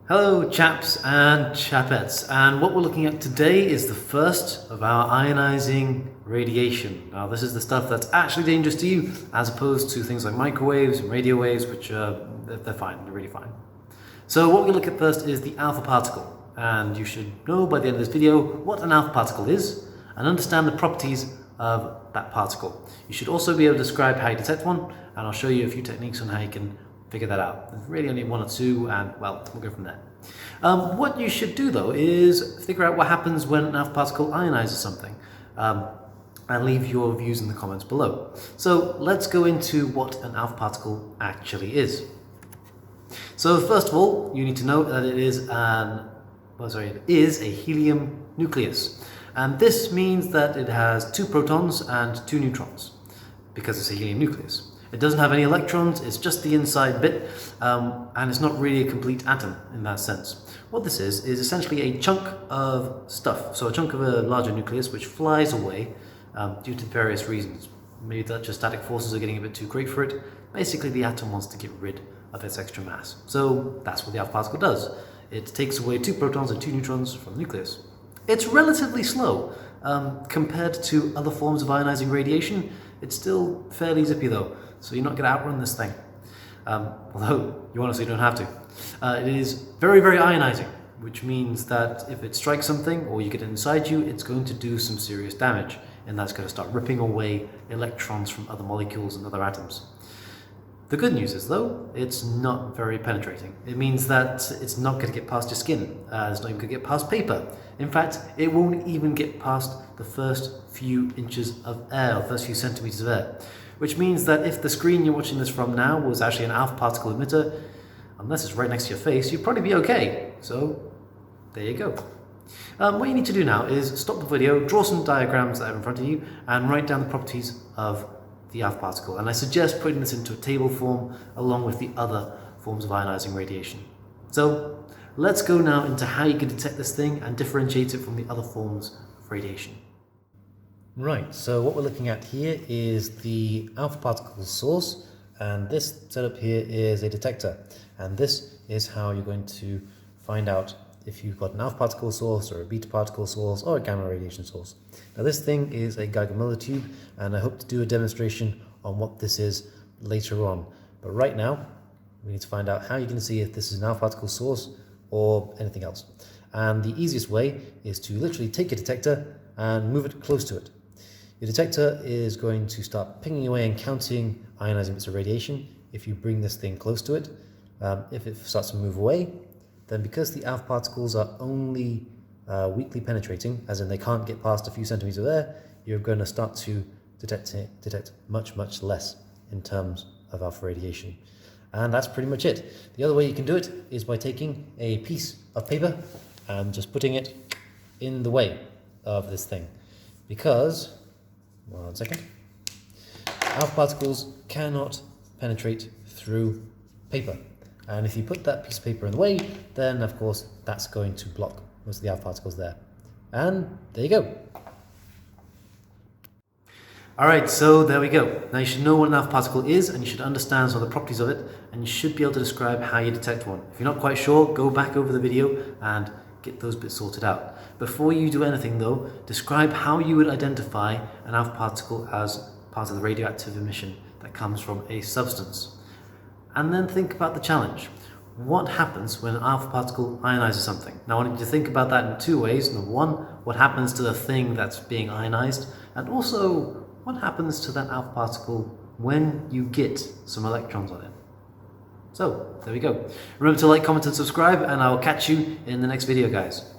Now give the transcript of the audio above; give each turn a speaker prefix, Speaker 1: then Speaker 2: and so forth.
Speaker 1: Hello chaps and chapettes, and what we're looking at today is the first of our ionizing radiation. Now this is the stuff that's actually dangerous to you as opposed to things like microwaves and radio waves, which they're fine, they're really fine. So what we look at first is the alpha particle, and you should know by the end of this video what an alpha particle is and understand the properties of that particle. You should also be able to describe how you detect one, and I'll show you a few techniques on how you can figure that out. There's really only one or two, and well, we'll go from there. What you should do though is figure out what happens when an alpha particle ionizes something, and leave your views in the comments below. So let's go into what an alpha particle actually is. So first of all, you need to know that it is a helium nucleus, and this means that it has 2 protons and 2 neutrons because it's a helium nucleus. It doesn't have any electrons, it's just the inside bit, and it's not really a complete atom in that sense. What this is essentially a chunk of stuff, so a chunk of a larger nucleus which flies away due to various reasons. Maybe that just static forces are getting a bit too great for it. Basically the atom wants to get rid of its extra mass. So that's what the alpha particle does. It takes away 2 protons and 2 neutrons from the nucleus. It's relatively slow compared to other forms of ionizing radiation. It's still fairly zippy though, so you're not going to outrun this thing. Although you honestly don't have to. It is very, very ionizing, which means that if it strikes something or you get it inside you, it's going to do some serious damage, and that's going to start ripping away electrons from other molecules and other atoms. The good news is though, it's not very penetrating. It means that it's not going to get past your skin. It's not even going to get past paper. In fact, it won't even get past the first few inches of air, or first few centimeters of air. Which means that if the screen you're watching this from now was actually an alpha particle emitter, unless it's right next to your face, you'd probably be okay. So there you go. What you need to do now is stop the video, draw some diagrams that are in front of you, and write down the properties of the alpha particle. And I suggest putting this into a table form along with the other forms of ionizing radiation. So let's go now into how you can detect this thing and differentiate it from the other forms of radiation. Right, so what we're looking at here is the alpha particle source, and this setup here is a detector, and this is how you're going to find out if you've got an alpha particle source or a beta particle source or a gamma radiation source. Now this thing is a Geiger-Müller tube, and I hope to do a demonstration on what this is later on, but right now we need to find out how you can see if this is an alpha particle source or anything else. And the easiest way is to literally take a detector and move it close to it. Your detector is going to start pinging away and counting ionizing bits of radiation if you bring this thing close to it. If it starts to move away, then because the alpha particles are only weakly penetrating, as in they can't get past a few centimeters of air, you're going to start to detect much, much less in terms of alpha radiation. And that's pretty much it. The other way you can do it is by taking a piece of paper and just putting it in the way of this thing. Because, one second, alpha particles cannot penetrate through paper. And if you put that piece of paper in the way, then of course that's going to block most of the alpha particles there. And there you go. Alright, so there we go. Now you should know what an alpha particle is, and you should understand some of the properties of it, and you should be able to describe how you detect one. If you're not quite sure, go back over the video and get those bits sorted out. Before you do anything though, describe how you would identify an alpha particle as part of the radioactive emission that comes from a substance. And then think about the challenge. What happens when an alpha particle ionizes something? Now I want you to think about that in 2 ways. Number 1, what happens to the thing that's being ionized? And also, what happens to that alpha particle when you get some electrons on it? So, there we go. Remember to like, comment and subscribe, and I will catch you in the next video, guys.